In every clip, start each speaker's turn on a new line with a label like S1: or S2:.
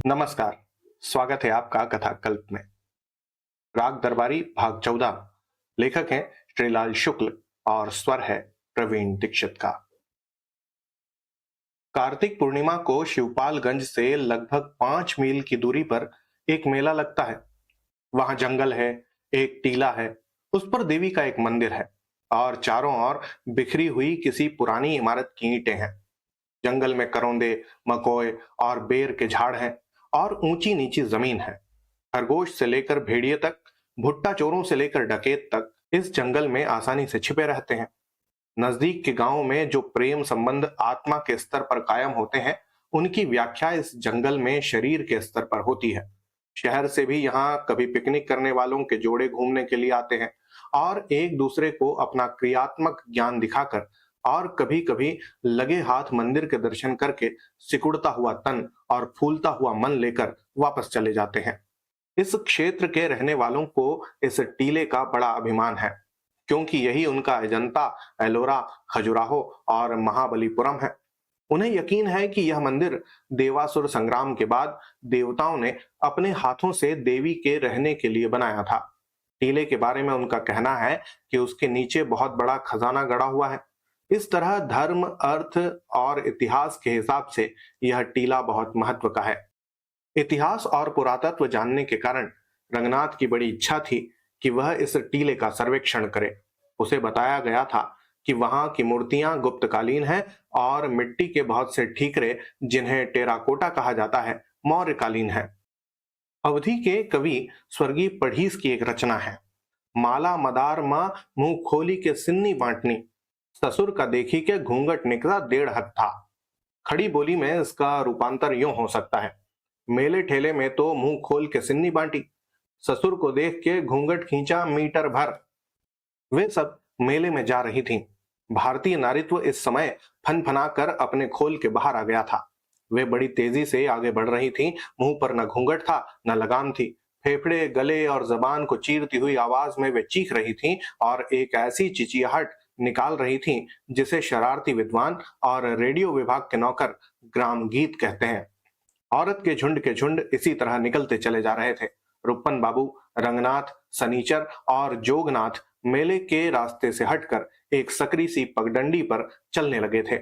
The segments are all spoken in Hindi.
S1: नमस्कार। स्वागत है आपका कथा कल्प में। राग दरबारी भाग 14। लेखक हैं श्रीलाल शुक्ल और स्वर है प्रवीण दीक्षित का। कार्तिक पूर्णिमा को शिवपालगंज से लगभग 5 मील की दूरी पर एक मेला लगता है। वहां जंगल है, एक टीला है, उस पर देवी का एक मंदिर है और चारों ओर बिखरी हुई किसी पुरानी इमारत की ईंटें हैं। जंगल में करौंदे, मकोए और बेर के झाड़ हैं और ऊंची नीची जमीन है। खरगोश से लेकर भेड़िए तक, भुट्टा चोरों से लेकर डकैत तक इस जंगल में आसानी से छिपे रहते हैं। नजदीक के गांवों में जो प्रेम संबंध आत्मा के स्तर पर कायम होते हैं, उनकी व्याख्या इस जंगल में शरीर के स्तर पर होती है। शहर से भी यहाँ कभी पिकनिक करने वालों के जोड़े घूमने के लिए आते हैं और एक दूसरे को अपना क्रियात्मक ज्ञान दिखाकर और कभी कभी लगे हाथ मंदिर के दर्शन करके सिकुड़ता हुआ तन और फूलता हुआ मन लेकर वापस चले जाते हैं। इस क्षेत्र के रहने वालों को इस टीले का बड़ा अभिमान है, क्योंकि यही उनका अजंता, एलोरा, खजुराहो और महाबलीपुरम है। उन्हें यकीन है कि यह मंदिर देवासुर संग्राम के बाद देवताओं ने अपने हाथों से देवी के रहने के लिए बनाया था। टीले के बारे में उनका कहना है कि उसके नीचे बहुत बड़ा खजाना गड़ा हुआ है। इस तरह धर्म, अर्थ और इतिहास के हिसाब से यह टीला बहुत महत्व का है। इतिहास और पुरातत्व जानने के कारण रंगनाथ की बड़ी इच्छा थी कि वह इस टीले का सर्वेक्षण करे। उसे बताया गया था कि वहां की मूर्तियां गुप्तकालीन हैं और मिट्टी के बहुत से ठीकरे, जिन्हें टेराकोटा कहा जाता है, मौर्यकालीन है। अवधि के कवि स्वर्गीय पढ़ीस की एक रचना है, माला मदार माँ मुंह खोली के सिन्नी बांटनी, ससुर का देखी के घूंघट निकला 1.5 हाथ था। खड़ी बोली में इसका रूपांतर यूं हो सकता है, मेले ठेले में तो मुंह खोल के सिन्नी बांटी, ससुर को देख के घूंघट खींचा मीटर भर। वे सब मेले में जा रही थीं। भारतीय नारीत्व इस समय फनफना कर अपने खोल के बाहर आ गया था। वे बड़ी तेजी से आगे बढ़ रही थीं। मुंह पर न घूंघट था न लगाम थी। फेफड़े, गले और जबान को चीरती हुई आवाज में वे चीख रही थीं और एक ऐसी चिचियाहट निकाल रही थीं जिसे शरारती विद्वान और रेडियो विभाग के नौकर ग्राम गीत कहते हैं। औरत के झुंड इसी तरह निकलते चले जा रहे थे। रुपन बाबू, रंगनाथ, सनीचर और जोगनाथ मेले के रास्ते से हटकर एक सकरी सी पगडंडी पर चलने लगे थे।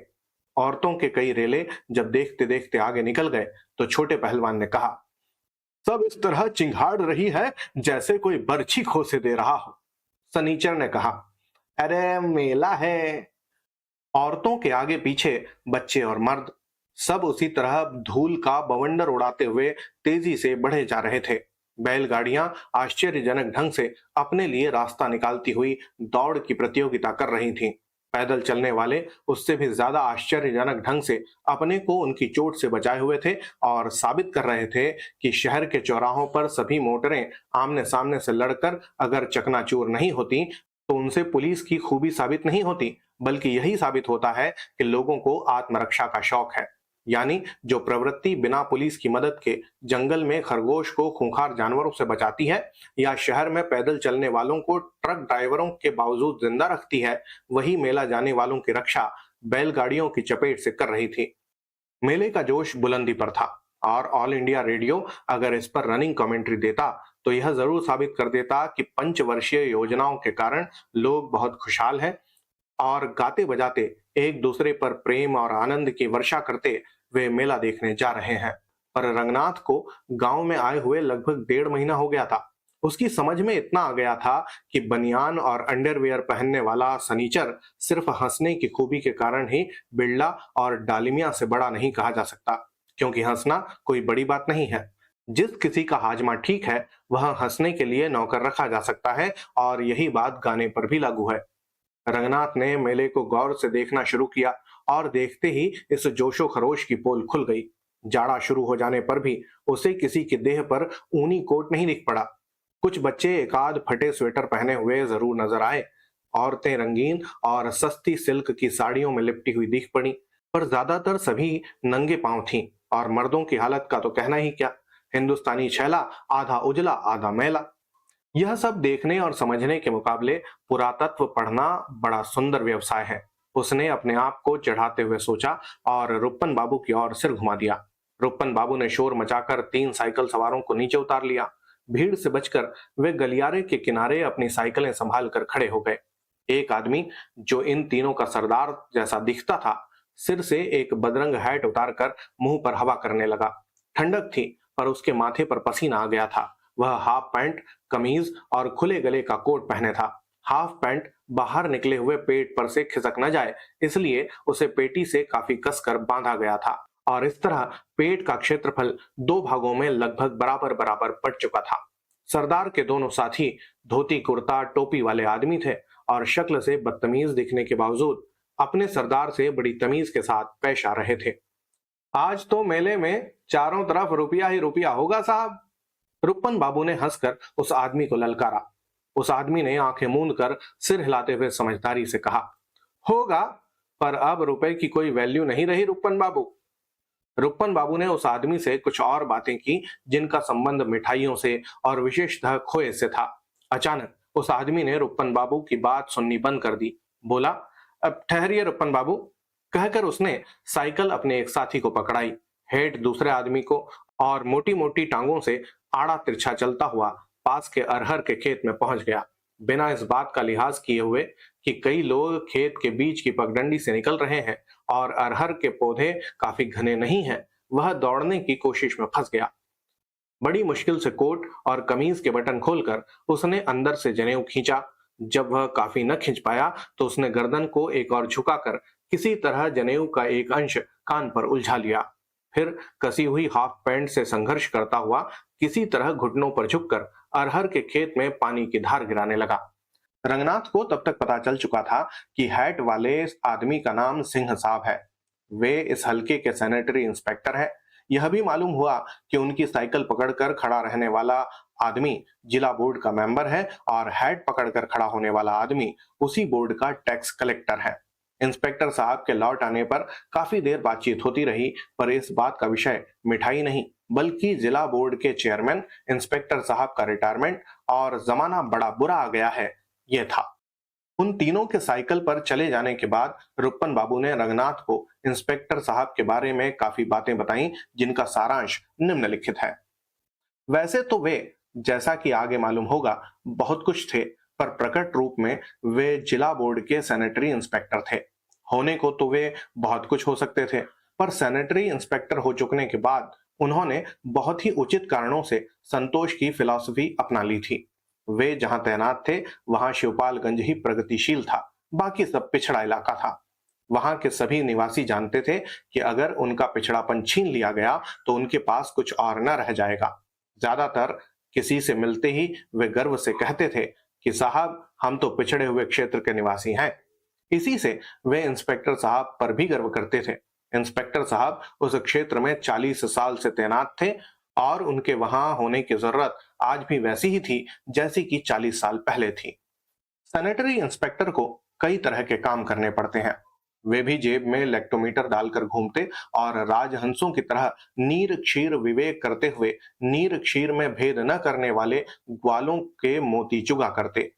S1: औरतों के कई रेले जब देखते देखते आगे निकल गए तो छोटे पहलवान ने कहा, सब इस तरह चिंगाड़ रही है जैसे कोई बर्छी खोसे दे रहा हो। सनीचर ने कहा, अरे मेला है। औरतों के आगे पीछे बच्चे और मर्द सब उसी तरह धूल का बवंडर उड़ाते हुए तेजी से बढ़े जा रहे थे। बैलगाड़ियां आश्चर्यजनक ढंग से अपने लिए रास्ता निकालती हुई दौड़ की प्रतियोगिता कर रही थीं। पैदल चलने वाले उससे भी ज्यादा आश्चर्यजनक ढंग से अपने को उनकी चोट से बचाए हुए थे और साबित कर रहे थे कि शहर के चौराहों पर सभी मोटरें आमने सामने से लड़कर अगर चकनाचूर नहीं होती तो उनसे पुलिस की खूबी साबित नहीं होती, बल्कि यही साबित होता है कि लोगों को आत्मरक्षा का शौक है। यानी जो प्रवृत्ति बिना पुलिस की मदद के जंगल में खरगोश को खूंखार जानवरों से बचाती है या शहर में पैदल चलने वालों को ट्रक ड्राइवरों के बावजूद जिंदा रखती है, वही मेला जाने वालों की रक्षा बैलगाड़ियों की चपेट से कर रही थी। मेले का जोश बुलंदी पर था और ऑल इंडिया रेडियो अगर इस पर रनिंग कमेंट्री देता तो यह जरूर साबित कर देता कि पंचवर्षीय योजनाओं के कारण लोग बहुत खुशहाल हैं और गाते बजाते एक दूसरे पर प्रेम और आनंद की वर्षा करते वे मेला देखने जा रहे हैं। पर रंगनाथ को गांव में आए हुए लगभग 1.5 महीना हो गया था। उसकी समझ में इतना आ गया था कि बनियान और अंडरवियर पहनने वाला सनीचर सिर्फ हंसने की खूबी के कारण ही बिड़ला और डालिमिया से बड़ा नहीं कहा जा सकता, क्योंकि हंसना कोई बड़ी बात नहीं है। जिस किसी का हाजमा ठीक है वह हंसने के लिए नौकर रखा जा सकता है और यही बात गाने पर भी लागू है। रंगनाथ ने मेले को गौर से देखना शुरू किया और देखते ही इस जोशो खरोश की पोल खुल गई। जाड़ा शुरू हो जाने पर भी उसे किसी के देह पर ऊनी कोट नहीं दिख पड़ा। कुछ बच्चे एकाध फटे स्वेटर पहने हुए जरूर नजर आए। औरतें रंगीन और सस्ती सिल्क की साड़ियों में लिपटी हुई दिख पड़ी, पर ज्यादातर सभी नंगे पांव थीं और मर्दों की हालत का तो कहना ही क्या। हिंदुस्तानी छैला आधा उजला आधा मैला। यह सब देखने और समझने के मुकाबले पुरातत्व पढ़ना बड़ा सुंदर व्यवसाय है। उसने अपने आप को चढ़ाते हुए सोचा और रुपन बाबू की ओर सिर घुमा दिया। रुपन बाबू ने शोर मचाकर 3 साइकिल सवारों को नीचे उतार लिया। भीड़ से बचकर वे गलियारे के किनारे अपनी साइकिलें संभाल कर खड़े हो गए। एक आदमी जो इन तीनों का सरदार जैसा दिखता था, सिर से एक बदरंग हैट उतारकर मुंह पर हवा करने लगा। ठंडक थी, पर उसके माथे पर पसीना आ गया था। वह हाफ पैंट, कमीज और खुले गले का कोट पहने था। हाफ पैंट बाहर निकले हुए पेट पर से खिसक न जाए, इसलिए उसे पेटी से काफी कसकर बांधा गया था और इस तरह पेट का क्षेत्रफल 2 भागों में लगभग बराबर बराबर पड़ चुका था। सरदार के दोनों साथी धोती कुर्ता टोपी वाले आदमी थे और शक्ल से बदतमीज दिखने के बावजूद अपने सरदार से बड़ी तमीज के साथ पेश आ रहे थे। आज तो मेले में चारों तरफ रुपया ही रुपया होगा साहब। रुपन बाबू ने हंसकर उस आदमी को ललकारा। उस आदमी ने आंखें मूंद कर सिर हिलाते हुए समझदारी से कहा, होगा, पर अब रुपए की कोई वैल्यू नहीं रही रुपन बाबू। रुपन बाबू ने उस आदमी से कुछ और बातें की जिनका संबंध मिठाइयों से और विशेषतः खोए से था। अचानक उस आदमी ने रुपन बाबू की बात सुननी बंद कर दी। बोला, अब ठहरिए रुपन बाबू। कहकर उसने साइकिल अपने एक साथी को पकड़ाई, हेठ दूसरे आदमी को, और मोटी मोटी टांगों से आड़ा तिरछा चलता हुआ पास के अरहर के खेत में पहुंच गया। बिना इस बात का लिहाज किए हुए कि कई लोग खेत के बीच की पगडंडी से निकल रहे हैं और अरहर के पौधे काफी घने नहीं हैं, वह दौड़ने की कोशिश में फंस गया। बड़ी मुश्किल से कोट और कमीज के बटन खोलकर उसने अंदर से जनेऊ खींचा। जब वह काफी न खींच पाया तो उसने गर्दन को एक और झुकाकर किसी तरह जनेऊ का एक अंश कान पर उलझा लिया। फिर कसी हुई हाफ पैंट से संघर्ष करता हुआ किसी तरह घुटनों पर झुककर अरहर के खेत में पानी की धार गिराने लगा। रंगनाथ को तब तक पता चल चुका था कि हैट वाले आदमी का नाम सिंह साहब है। वे इस हलके के सैनिटरी इंस्पेक्टर हैं। यह भी मालूम हुआ कि उनकी साइकिल पकड़कर खड़ा रहने वाला आदमी जिला बोर्ड का मेंबर है और हैट पकड़कर खड़ा होने वाला आदमी उसी बोर्ड का टैक्स कलेक्टर है। इंस्पेक्टर साहब के लौट आने पर काफी देर बातचीत होती रही, पर इस बात का विषय मिठाई नहीं बल्कि जिला बोर्ड के चेयरमैन इंस्पेक्टर साहब का रिटायरमेंट और जमाना बड़ा बुरा आ गया है, यह था। उन तीनों के साइकिल पर चले जाने के बाद रुपन बाबू ने रंगनाथ को इंस्पेक्टर साहब के बारे में काफी बातें बताई जिनका सारांश निम्नलिखित है। वैसे तो वे, जैसा कि आगे मालूम होगा, बहुत कुछ थे, पर प्रकट रूप में वे जिला बोर्ड के सैनिटरी इंस्पेक्टर थे। होने को तो वे बहुत कुछ हो सकते थे, पर सैनिटरी इंस्पेक्टर हो चुकने के बाद उन्होंने बहुत ही उचित कारणों से संतोष की फिलॉसफी अपना ली थी। वे जहां तैनात थे वहां शिवपालगंज ही प्रगतिशील था, बाकी सब पिछड़ा इलाका था। वहां के सभी निवासी जानते थे कि अगर उनका पिछड़ापन छीन लिया गया तो उनके पास कुछ और न रह जाएगा। ज्यादातर किसी से मिलते ही वे गर्व से कहते थे कि साहब, हम तो पिछड़े हुए क्षेत्र के निवासी हैं। इसी से वे इंस्पेक्टर साहब पर भी गर्व करते थे। इंस्पेक्टर साहब उस क्षेत्र में 40 साल से तैनात थे और उनके वहां होने की जरूरत आज भी वैसी ही थी जैसी कि 40 साल पहले थी। सैनिटरी इंस्पेक्टर को कई तरह के काम करने पड़ते हैं। वे भी जेब में लेक्टोमीटर डालकर घूमते और राजहंसों की तरह नीर क्षीर विवेक करते हुए नीर क्षीर में भेद न करने वाले ग्वालों के मोती चुगा करते।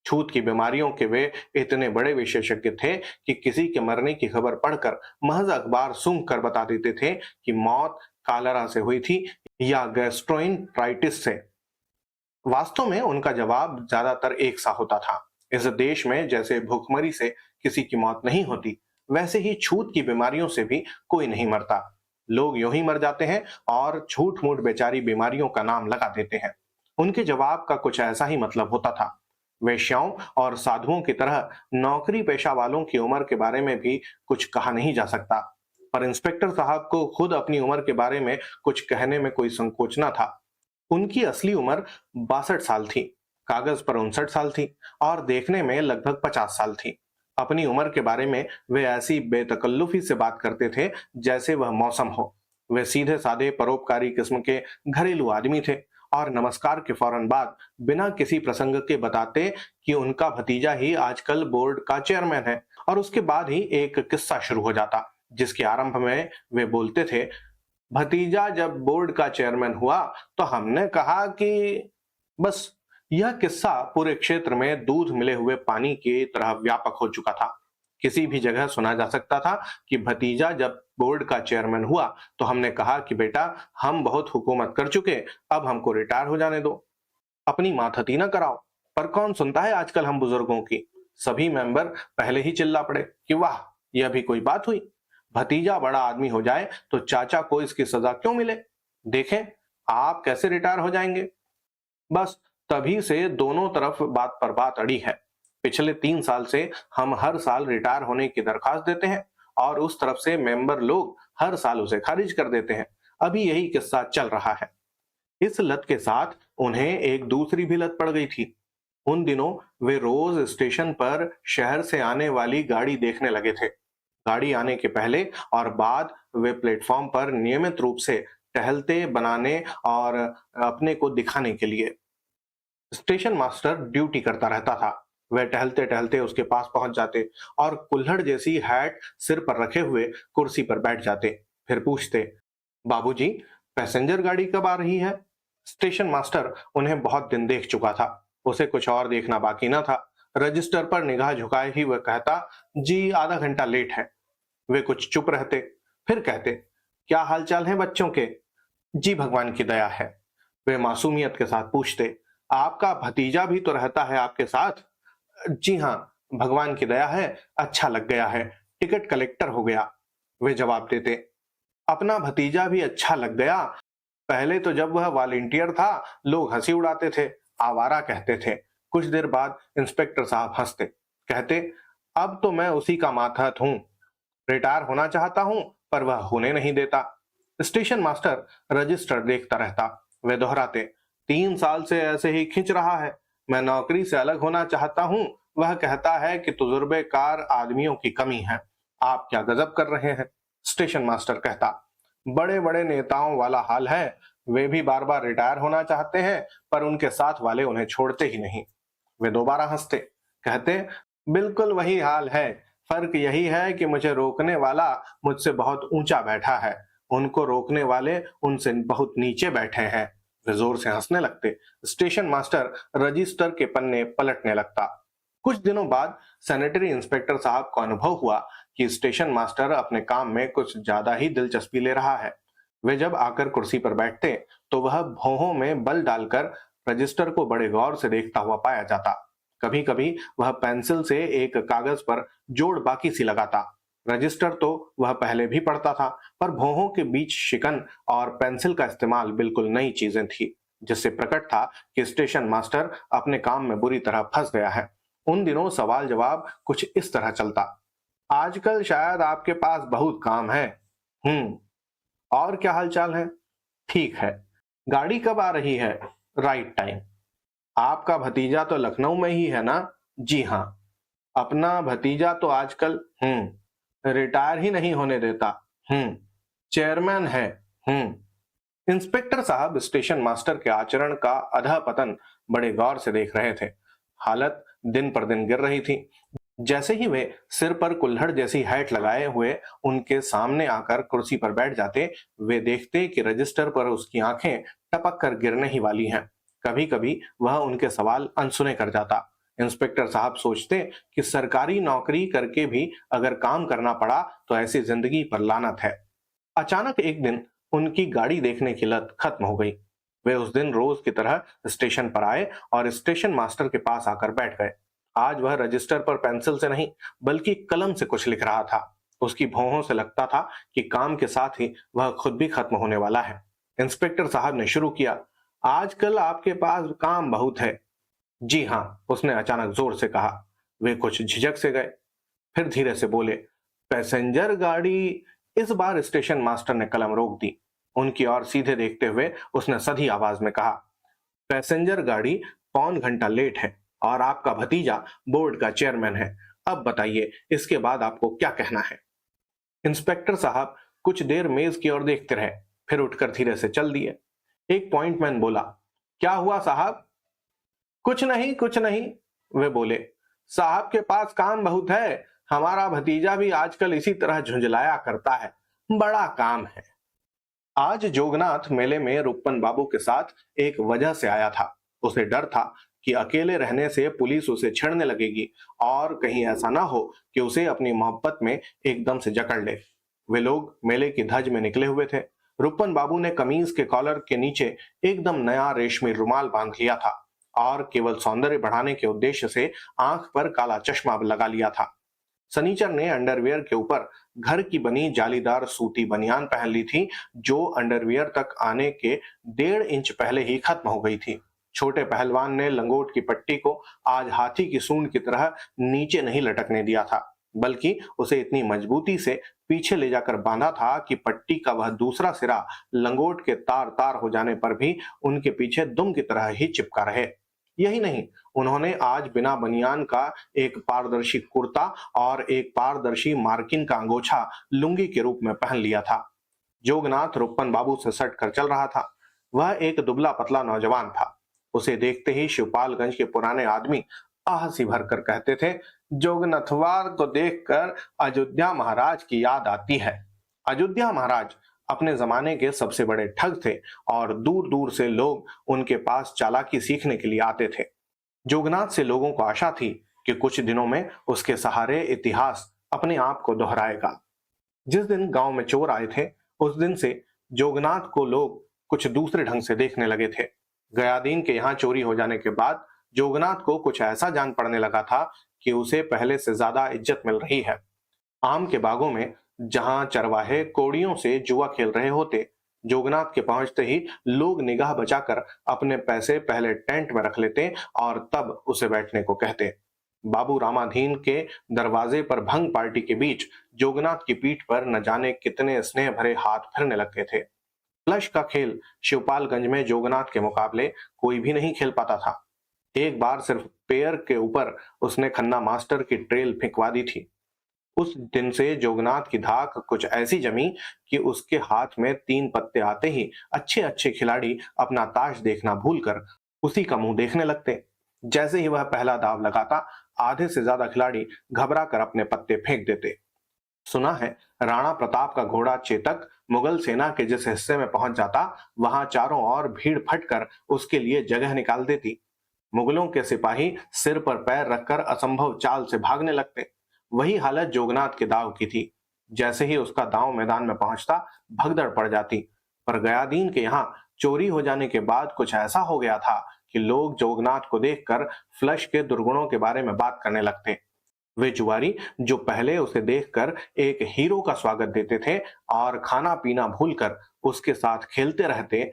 S1: छूत की बीमारियों के वे इतने बड़े विशेषज्ञ थे कि किसी के मरने की खबर पढ़कर महज अखबार सूंघ कर बता देते थे कि मौत कालरा से हुई थी या गैस्ट्रोइंट्राइटिस से। वास्तव में उनका जवाब ज्यादातर एक सा होता था। इस देश में जैसे भूखमरी से किसी की मौत नहीं होती, वैसे ही छूत की बीमारियों से भी कोई नहीं मरता। लोग यूं ही मर जाते हैं और झूठ मूठ बेचारी बीमारियों का नाम लगा देते हैं। उनके जवाब का कुछ ऐसा ही मतलब होता था। वेश्याओं और साधुओं की तरह नौकरी पेशा वालों की उम्र के बारे में भी कुछ कहा नहीं जा सकता, पर इंस्पेक्टर साहब को खुद अपनी उम्र के बारे में कुछ कहने में कोई संकोच न था। उनकी असली उम्र 62 साल थी, कागज पर 59 साल थी और देखने में लगभग 50 साल थी। अपनी उम्र के बारे में वे ऐसी बेतकल्लुफी से बात करते थे जैसे वह मौसम हो। वे सीधे साधे परोपकारी किस्म के घरेलू आदमी थे और नमस्कार के फौरन बाद बिना किसी प्रसंग के बताते कि उनका भतीजा ही आजकल बोर्ड का चेयरमैन है, और उसके बाद ही एक किस्सा शुरू हो जाता जिसके आरंभ में वे बोलते थे, भतीजा जब बोर्ड का चेयरमैन हुआ तो हमने कहा कि बस। यह किस्सा पूरे क्षेत्र में दूध मिले हुए पानी की तरह व्यापक हो चुका था। किसी भी जगह सुना जा सकता था कि भतीजा जब बोर्ड का चेयरमैन हुआ तो हमने कहा कि बेटा, हम बहुत हुकूमत कर चुके, अब हमको रिटायर हो जाने दो, अपनी मातहती ना कराओ। पर कौन सुनता है आजकल हम बुजुर्गों की। सभी मेंबर पहले ही चिल्ला पड़े कि वाह, यह भी कोई बात हुई। भतीजा बड़ा आदमी हो जाए तो चाचा को इसकी सजा क्यों मिले। देखें आप कैसे रिटायर हो जाएंगे। बस तभी से दोनों तरफ बात पर बात अड़ी है। पिछले 3 साल से हम हर साल रिटायर होने की दरखास्त देते हैं और उस तरफ से मेंबर लोग हर साल उसे खारिज कर देते हैं। अभी यही किस्सा चल रहा है। इस लत के साथ उन्हें एक दूसरी भी लत पड़ गई थी। उन दिनों वे रोज स्टेशन पर शहर से आने वाली गाड़ी देखने लगे थे। गाड़ी आने के पहले और बाद वे प्लेटफॉर्म पर नियमित रूप से टहलते बनाने और अपने को दिखाने के लिए। स्टेशन मास्टर ड्यूटी करता रहता था। वह टहलते टहलते उसके पास पहुंच जाते और कुल्हड़ जैसी हैट सिर पर रखे हुए कुर्सी पर बैठ जाते। फिर पूछते, बाबूजी, पैसेंजर गाड़ी कब आ रही है। स्टेशन मास्टर उन्हें बहुत दिन देख चुका था। उसे कुछ और देखना बाकी न था। रजिस्टर पर निगाह झुकाए ही वह कहता, जी आधा घंटा लेट है। वे कुछ चुप रहते, फिर कहते, क्या हालचाल है बच्चों के। जी भगवान की दया है। वे मासूमियत के साथ पूछते, आपका भतीजा भी तो रहता है आपके साथ। जी हाँ, भगवान की दया है, अच्छा लग गया है, टिकट कलेक्टर हो गया। वे जवाब देते, अपना भतीजा भी अच्छा लग गया। पहले तो जब वह वॉलंटियर था लोग हंसी उड़ाते थे, आवारा कहते थे। कुछ देर बाद इंस्पेक्टर साहब हंसते, कहते, अब तो मैं उसी का मातहत हूँ। रिटायर होना चाहता हूँ पर वह होने नहीं देता। स्टेशन मास्टर रजिस्टर देखता रहता। वे दोहराते, 3 साल से ऐसे ही खिंच रहा है। मैं नौकरी से अलग होना चाहता हूँ। वह कहता है कि तजुर्बेकार आदमियों की कमी है। आप क्या गजब कर रहे हैं। स्टेशन मास्टर कहता, बड़े बड़े नेताओं वाला हाल है। वे भी बार बार रिटायर होना चाहते हैं पर उनके साथ वाले उन्हें छोड़ते ही नहीं। वे दोबारा हंसते, कहते, बिल्कुल वही हाल है। फर्क यही है कि मुझे रोकने वाला मुझसे बहुत ऊंचा बैठा है, उनको रोकने वाले उनसे बहुत नीचे बैठे हैं। वे जोर से हंसने लगते। स्टेशन मास्टर रजिस्टर के पन्ने पलटने लगता। कुछ दिनों बाद सैनिटरी इंस्पेक्टर साहब को अनुभव हुआ कि स्टेशन मास्टर अपने काम में कुछ ज्यादा ही दिलचस्पी ले रहा है। वे जब आकर कुर्सी पर बैठते तो वह भौहों में बल डालकर रजिस्टर को बड़े गौर से देखता हुआ पाया जाता। कभी कभी वह पेंसिल से एक कागज पर जोड़ बाकी सी लगाता। रजिस्टर तो वह पहले भी पढ़ता था पर भौहों के बीच शिकन और पेंसिल का इस्तेमाल बिल्कुल नई चीजें थी, जिससे प्रकट था कि स्टेशन मास्टर अपने काम में बुरी तरह फंस गया है। उन दिनों सवाल जवाब कुछ इस तरह चलता, आजकल शायद आपके पास बहुत काम है। और क्या हालचाल है। ठीक है। गाड़ी कब आ रही है। Right time. आपका भतीजा तो लखनऊ में ही है ना। जी हाँ। अपना भतीजा तो आजकल रिटायर ही नहीं होने देता। चेयरमैन है। इंस्पेक्टर साहब स्टेशन मास्टर के आचरण का अधःपतन बड़े गौर से देख रहे थे। हालत दिन पर दिन गिर रही थी। जैसे ही वे सिर पर कुल्हड़ जैसी हैट लगाए हुए उनके सामने आकर कुर्सी पर बैठ जाते, वे देखते कि रजिस्टर पर उसकी आंखें टपक कर गिरने ही वाली हैं। कभी कभी वह उनके सवाल अनसुने कर जाता। इंस्पेक्टर साहब सोचते कि सरकारी नौकरी करके भी अगर काम करना पड़ा तो ऐसी जिंदगी पर लानत है। अचानक एक दिन उनकी गाड़ी देखने की लत खत्म हो गई। वे उस दिन रोज की तरह स्टेशन पर आए और स्टेशन मास्टर के पास आकर बैठ गए। आज वह रजिस्टर पर पेंसिल से नहीं बल्कि कलम से कुछ लिख रहा था। उसकी भौहों से लगता था कि काम के साथ ही वह खुद भी खत्म होने वाला है। इंस्पेक्टर साहब ने शुरू किया, आजकल आपके पास काम बहुत है। जी हाँ, उसने अचानक जोर से कहा। वे कुछ झिझक से गए, फिर धीरे से बोले, पैसेंजर गाड़ी। इस बार स्टेशन मास्टर ने कलम रोक दी। उनकी ओर सीधे देखते हुए उसने सधी आवाज में कहा, पैसेंजर गाड़ी पौन घंटा लेट है और आपका भतीजा बोर्ड का चेयरमैन है। अब बताइए इसके बाद आपको क्या कहना है। इंस्पेक्टर साहब कुछ देर मेज की ओर देखते रहे, फिर उठकर धीरे से चल दिए। एक पॉइंटमैन बोला, क्या हुआ साहब। कुछ नहीं कुछ नहीं, वे बोले, साहब के पास काम बहुत है। हमारा भतीजा भी आजकल इसी तरह झुंझलाया करता है, बड़ा काम है। आज जोगनाथ मेले में रुक्मन बाबू के साथ एक वजह से आया था। उसे डर था कि अकेले रहने से पुलिस उसे छेड़ने लगेगी और कहीं ऐसा ना हो कि उसे अपनी मोहब्बत में एकदम से जकड़ ले। वे लोग मेले की धज में निकले हुए थे। रुपन बाबू ने कमीज के कॉलर के नीचे एकदम नया रेशमी रुमाल बांध लिया था और केवल सौंदर्य बढ़ाने के उद्देश्य से आंख पर काला चश्मा लगा लिया था। सनीचर ने अंडरवियर के ऊपर घर की बनी जालीदार सूती बनियान पहन ली थी, जो अंडरवियर तक आने के 1.5 इंच पहले ही खत्म हो गई थी। छोटे पहलवान ने लंगोट की पट्टी को आज हाथी की सूंड की तरह नीचे नहीं लटकने दिया था, बल्कि उसे इतनी मजबूती से पीछे ले जाकर बांधा था कि पट्टी का वह दूसरा सिरा लंगोट के तार तार हो जाने पर भी उनके पीछे दुम की तरह ही चिपका रहे। यही नहीं, उन्होंने आज बिना बनियान का एक पारदर्शी कुर्ता और एक पारदर्शी मार्किन का अंगोछा लुंगी के रूप में पहन लिया था। जोगनाथ रुपन बाबू से सट कर चल रहा था। वह एक दुबला पतला नौजवान था। उसे देखते ही शिवपालगंज के पुराने आदमी आहसी भरकर कहते थे, जोगनाथवार को देखकर अयोध्या महाराज की याद आती है। अयोध्या महाराज अपने जमाने के सबसे बड़े ठग थे और दूर दूर से लोग उनके पास चालाकी सीखने के लिए आते थे। जोगनाथ से लोगों को आशा थी कि कुछ दिनों में उसके सहारे इतिहास अपने आप को दोहराएगा। जिस दिन गांव में चोर आए थे, उस दिन से जोगनाथ को लोग कुछ दूसरे ढंग से देखने लगे थे। गयादीन के यहाँ चोरी हो जाने के बाद जोगनाथ को कुछ ऐसा जान पड़ने लगा था कि उसे पहले से ज्यादा इज्जत मिल रही है। आम के बागों में जहां चरवाहे कोड़ियों से जुआ खेल रहे होते, जोगनाथ के पहुंचते ही लोग निगाह बचाकर अपने पैसे पहले टेंट में रख लेते और तब उसे बैठने को कहते। बाबू रामाधीन के दरवाजे पर भंग पार्टी के बीच जोगनाथ की पीठ पर न जाने कितने स्नेह भरे हाथ फिरने लगे थे। फ्लश का खेल शिवपालगंज में जोगनाथ के मुकाबले कोई भी नहीं खेल पाता था। एक बार सिर्फ पेयर के ऊपर उसने खन्ना मास्टर की ट्रेल फेंकवा दी थी। उस दिन से जोगनाथ की धाक कुछ ऐसी जमी कि उसके हाथ में 3 पत्ते आते ही अच्छे अच्छे खिलाड़ी अपना ताश देखना भूलकर उसी का मुंह देखने लगते। जैसे ही वह पहला दाव लगाता, आधे से ज्यादा खिलाड़ी घबरा कर अपने पत्ते फेंक देते। सुना है राणा प्रताप का घोड़ा चेतक मुगल सेना के जिस हिस्से में पहुंच जाता, वहां चारों ओर भीड़ फटकर उसके लिए जगह निकाल देती। मुगलों के सिपाही सिर पर पैर रखकर असंभव चाल से भागने लगते। वही हालत जोगनाथ के दाव की थी। जैसे ही उसका दांव मैदान में पहुंचता, भगदड़ पड़ जाती। पर गयादीन के यहाँ चोरी हो जाने के बाद कुछ ऐसा हो गया था कि लोग जोगनाथ को देखकर फ्लश के दुर्गुणों के बारे में बात करने लगते। वे जुआरी जो पहले उसे देखकर एक हीरो का स्वागत देते थे और खाना पीना भूलकर उसके साथ खेलते रहते,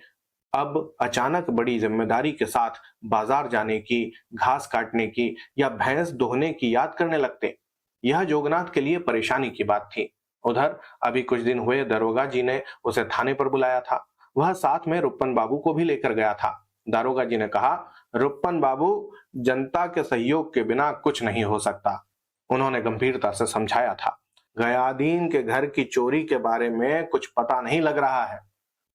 S1: अब अचानक बड़ी जिम्मेदारी के साथ बाजार जाने की, घास काटने की या भैंस दोहने की याद करने लगते। यह जोगनाथ के लिए परेशानी की बात थी। उधर अभी कुछ दिन हुए दरोगा जी ने उसे थाने पर बुलाया था। वह साथ में रुपन बाबू को भी लेकर गया था। दारोगा जी ने कहा, रुपन बाबू, जनता के सहयोग के बिना कुछ नहीं हो सकता। उन्होंने गंभीरता से समझाया था, गयादीन के घर की चोरी के बारे में कुछ पता नहीं लग रहा है।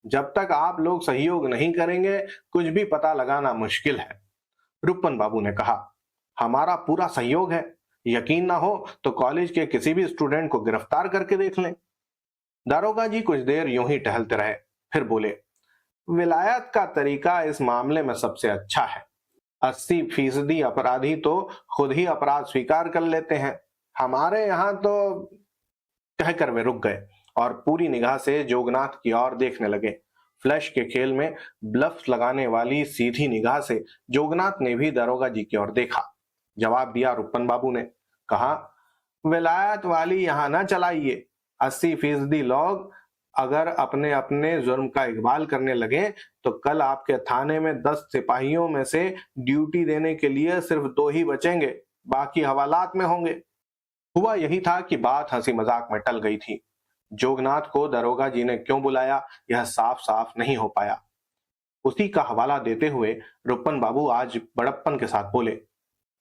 S1: जब तक आप लोग सहयोग नहीं करेंगे, कुछ भी पता लगाना मुश्किल है। रुपन बाबू ने कहा, हमारा पूरा सहयोग है। यकीन ना हो तो कॉलेज के किसी भी स्टूडेंट को गिरफ्तार करके देख लें। दारोगा जी कुछ देर यूं ही टहलते रहे, फिर बोले, विलायत का तरीका इस मामले में सबसे अच्छा है। 80% अपराधी तो खुद ही अपराध स्वीकार कर लेते हैं। हमारे यहाँ तो। कहकर वे रुक गए और पूरी निगाह से जोगनाथ की ओर देखने लगे। फ्लैश के खेल में ब्लफ लगाने वाली सीधी निगाह से जोगनाथ ने भी दारोगा जी की ओर देखा। जवाब दिया रुपन बाबू ने। कहा, विलायत वाली यहां ना चलाइए। 80% लोग अगर अपने अपने जुर्म का इकबाल करने लगे तो कल आपके थाने में 10 सिपाहियों में से ड्यूटी देने के लिए सिर्फ 2 ही बचेंगे, बाकी हवालात में होंगे। हुआ यही था कि बात हंसी मजाक में टल गई थी। जोगनाथ को दरोगा जी ने क्यों बुलाया, यह साफ साफ नहीं हो पाया। उसी का हवाला देते हुए रुपन बाबू आज बड़प्पन के साथ बोले,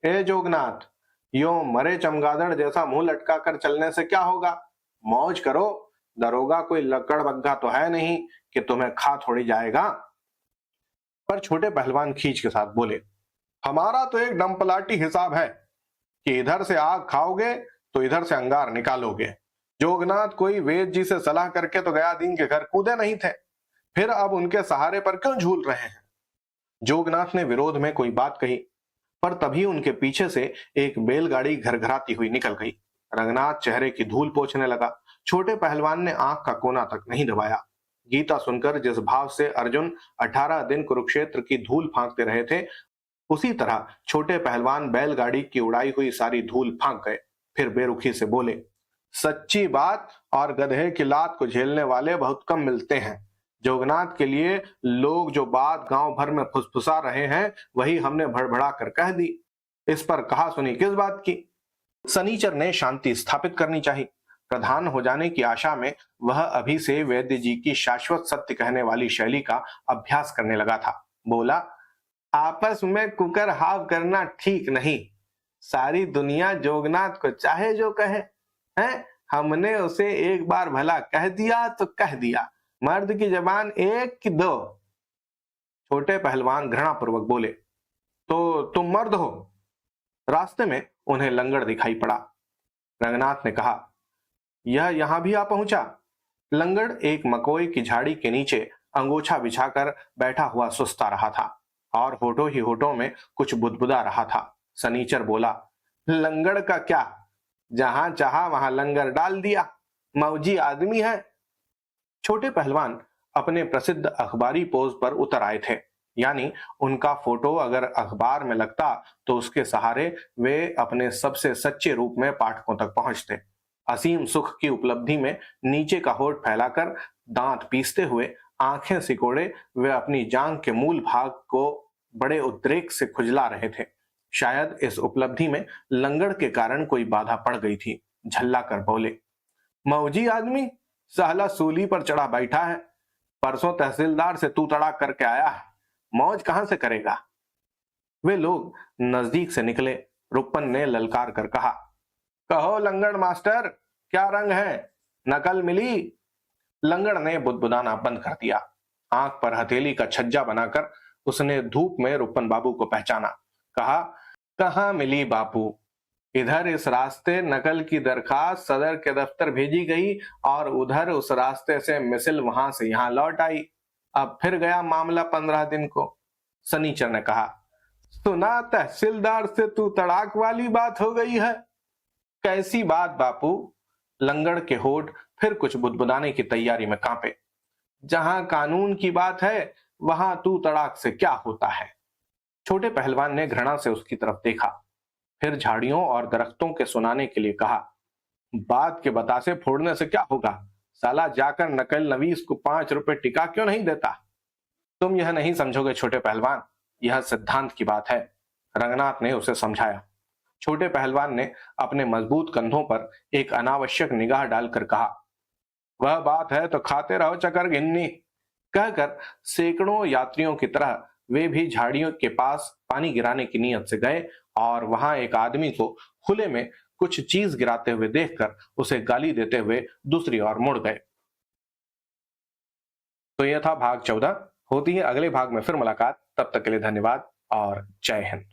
S1: ए जोगनाथ, यो मरे चमगादड़ जैसा मुंह लटका कर चलने से क्या होगा? मौज करो। दरोगा कोई लकड़ बग्गा तो है नहीं कि तुम्हें खा थोड़ी जाएगा। पर छोटे पहलवान खींच के साथ बोले, हमारा तो एक डंपलाटी हिसाब है कि इधर से आग खाओगे तो इधर से अंगार निकालोगे। जोगनाथ कोई वेद जी से सलाह करके तो गयादीन के घर कूदे नहीं थे, फिर अब उनके सहारे पर क्यों झूल रहे हैं? जोगनाथ ने विरोध में कोई बात कही, पर तभी उनके पीछे से एक बैलगाड़ी घरघराती हुई निकल गई। रंगनाथ चेहरे की धूल पोंछने लगा। छोटे पहलवान ने आंख का कोना तक नहीं दबाया। गीता सुनकर जिस भाव से अर्जुन 18 दिन कुरुक्षेत्र की धूल फांकते रहे थे, उसी तरह छोटे पहलवान बैलगाड़ी की उड़ाई हुई सारी धूल फांक गए। फिर बेरुखी से बोले, सच्ची बात, और गधे की लात को झेलने वाले बहुत कम मिलते हैं। जोगनाथ के लिए लोग जो बात गांव भर में फुसफुसा रहे हैं, वही हमने भड़बड़ा कर कह दी। इस पर कहा सुनी किस बात की? सनीचर ने शांति स्थापित करनी चाहिए। प्रधान हो जाने की आशा में वह अभी से वैद्य जी की शाश्वत सत्य कहने वाली शैली का अभ्यास करने लगा था। बोला, आपस में कुकर हाव करना ठीक नहीं। सारी दुनिया जोगनाथ को चाहे जो कहे, हैं? हमने उसे एक बार भला कह दिया तो कह दिया। मर्द की जबान एक कि दो? छोटे पहलवान घृणापूर्वक बोले, तो तुम मर्द हो? रास्ते में उन्हें लंगड़ दिखाई पड़ा। रंगनाथ ने कहा, यह यहां भी आ पहुंचा? लंगड़ एक मकोई की झाड़ी के नीचे अंगोछा बिछाकर बैठा हुआ सुस्ता रहा था और होठों ही होठों में कुछ बुदबुदा रहा था। सनीचर बोला, लंगड़ का क्या, जहां चाहा वहां लंगर डाल दिया। मौजी आदमी है। छोटे पहलवान अपने प्रसिद्ध अखबारी पोज पर उतर आए थे, यानी उनका फोटो अगर अखबार में लगता तो उसके सहारे वे अपने सबसे सच्चे रूप में पाठकों तक पहुंचते। असीम सुख की उपलब्धि में नीचे का होठ फैलाकर दांत पीसते हुए आंखें सिकोड़े वे अपनी जांघ के मूल भाग को बड़े उद्रेक से खुजला रहे थे। शायद इस उपलब्धि में लंगड़ के कारण कोई बाधा पड़ गई थी। झल्ला कर बोले, मौजी आदमी साला सूली पर चढ़ा बैठा है। परसों तहसीलदार से तू तड़ाक करके आया है, मौज कहां से करेगा? वे लोग नजदीक से निकले। रुपन ने ललकार कर कहा, कहो लंगड़ मास्टर, क्या रंग है? नकल मिली? लंगड़ ने बुदबुदाना बंद कर दिया। आंख पर हथेली का छज्जा बनाकर उसने धूप में रुपन बाबू को पहचाना। कहा, कहां मिली बापू? इधर इस रास्ते नकल की दरखास्त सदर के दफ्तर भेजी गई और उधर उस रास्ते से मिसिल वहां से यहां लौट आई। अब फिर गया मामला 15 दिन को। सनीचर ने कहा, सुना तहसीलदार से तू तड़ाक वाली बात हो गई है। कैसी बात बापू? लंगड़ के होठ फिर कुछ बुदबुदाने की तैयारी में कांपे। जहां कानून की बात है वहां तू तड़ाक से क्या होता है? छोटे पहलवान ने घृणा से उसकी तरफ देखा, फिर झाड़ियों और दरख्तों के सुनाने के लिए कहा, बात के बतासे फोड़ने से क्या होगा? साला जाकर नकल नवीस को 5 रुपए टिका क्यों नहीं देता? तुम यह नहीं समझोगे छोटे पहलवान, यह सिद्धांत की बात है। रंगनाथ ने उसे समझाया। छोटे पहलवान ने अपने मजबूत कंधों पर एक अनावश्यक निगाह डालकर कहा, वह बात है तो खाते रहो चकर गिन्नी। कहकर सैकड़ों यात्रियों की तरह वे भी झाड़ियों के पास पानी गिराने की नीयत से गए और वहां एक आदमी को खुले में कुछ चीज गिराते हुए देखकर उसे गाली देते हुए दूसरी ओर मुड़ गए। तो यह था भाग 14। होती है अगले भाग में फिर मुलाकात। तब तक के लिए धन्यवाद और जय हिंद।